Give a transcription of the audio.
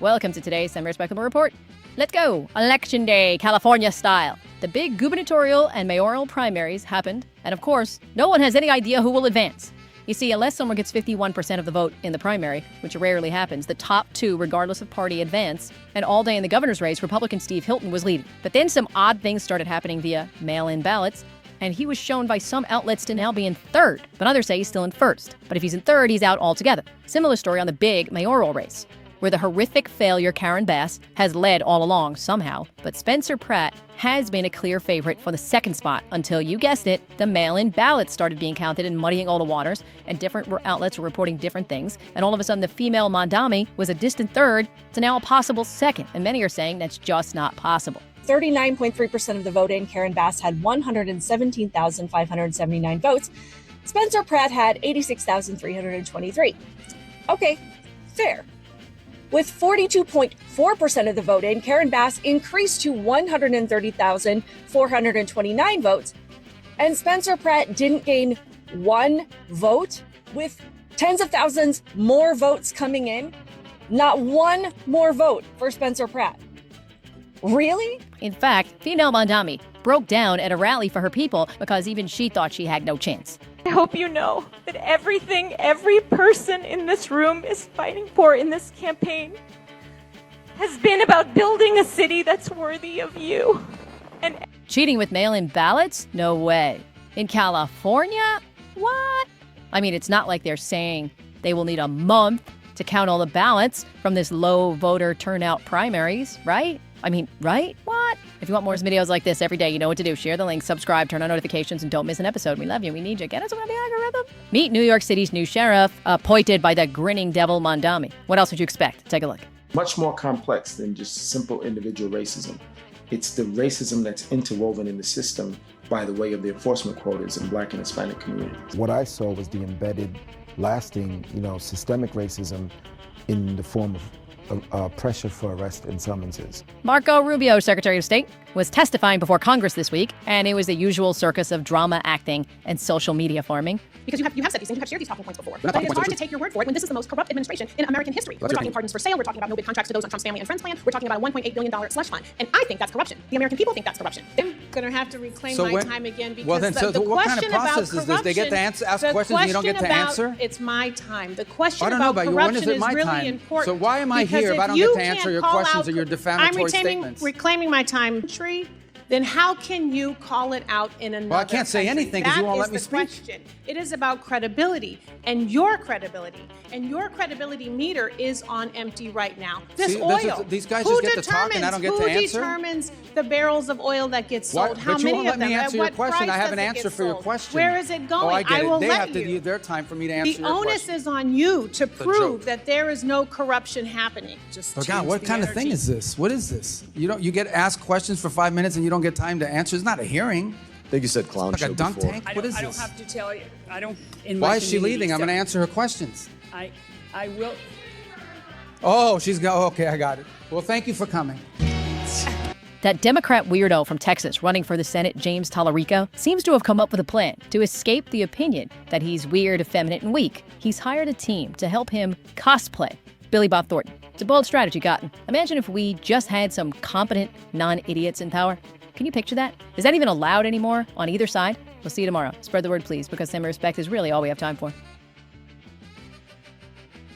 Welcome to today's SemiRespectable Report. Let's go! Election Day, California style. The big gubernatorial and mayoral primaries happened, and of course, no one has any idea who will advance. You see, unless someone gets 51% of the vote in the primary, which rarely happens, the top two, regardless of party, advance. And all day in the governor's race, Republican Steve Hilton was leading. But then some odd things started happening via mail-in ballots, and he was shown by some outlets to now be in third, but others say he's still in first. But if he's in third, he's out altogether. Similar story on the big mayoral race, where the horrific failure Karen Bass has led all along somehow, but Spencer Pratt has been a clear favorite for the second spot until, you guessed it, the mail-in ballots started being counted and muddying all the waters, and different outlets were reporting different things, and all of a sudden the female Mondami was a distant third to now a possible second, and many are saying that's just not possible. 39.3% of the vote in, Karen Bass had 117,579 votes. Spencer Pratt had 86,323. Okay, fair. With 42.4% of the vote in, Karen Bass increased to 130,429 votes, and Spencer Pratt didn't gain one vote, with tens of thousands more votes coming in. Not one more vote for Spencer Pratt. Really? In fact, female Mondami broke down at a rally for her people because even she thought she had no chance. I hope you know that everything every person in this room is fighting for in this campaign has been about building a city that's worthy of you. And cheating with mail-in ballots? No way. In California? What? I mean, it's not like they're saying they will need a month to count all the ballots from this low voter turnout primaries, right? I mean, right? What? If you want more videos like this every day, you know what to do. Share the link, subscribe, turn on notifications, and don't miss an episode. We love you. We need you. Get us on the algorithm. Meet New York City's new sheriff, appointed by the grinning devil Mondami. What else would you expect? Take a look. Much more complex than just simple individual racism. It's the racism that's interwoven in the system by the way of the enforcement quotas in Black and Hispanic communities. What I saw was the embedded, lasting, systemic racism in the form of pressure for arrest and summonses. Marco Rubio, Secretary of State, was testifying before Congress this week, and it was the usual circus of drama acting and social media farming. Because you have said these things, you have shared these talking points before. But it's hard to take your word for it when this is the most corrupt administration in American history. We're talking pardons for sale, we're talking about no bid contracts to those on Trump's family and friends plan, we're talking about a $1.8 billion slush fund. And I think that's corruption. The American people think that's corruption. I'm going to have to reclaim my time again because the what question kind of process about is this? They get to ask questions and you don't get to answer? It's my time. The question I don't know about about you. When corruption is it my really time? important. So why am I here if I don't get to answer your questions or your defamatory statements? I'm reclaiming my time. Then how can you call it out in another Well, I can't say country? anything because you won't let me That is the speak. question. It is about credibility and your credibility. And your credibility meter is on empty right now. This oil. These guys just get to talk and I don't get to answer? Who determines the barrels of oil that get sold? How but you many won't of let them? me answer your At what question. I price have an does it answer get for your sold? question. Where is it going? Oh, I get will it. They let have to you. use their time for me to answer The your onus question. is on you to joke. prove that there is no corruption happening. Oh God, what kind of thing is this? What is this? You get asked questions for 5 minutes and you don't get time to answer. It's not a hearing. I think you said clown Like show a dunk before. tank? What is I this? don't have to tell you. I don't. Why is she leaving? I'm going to answer her questions. I will. Oh, she's going. Okay, I got it. Well, thank you for coming. That Democrat weirdo from Texas running for the Senate, James Tallarico, seems to have come up with a plan to escape the opinion that he's weird, effeminate, and weak. He's hired a team to help him cosplay Billy Bob Thornton. It's a bold strategy, Cotton. Imagine if we just had some competent non-idiots in power. Can you picture that? Is that even allowed anymore on either side? We'll see you tomorrow. Spread the word, please, because semi-respect is really all we have time for.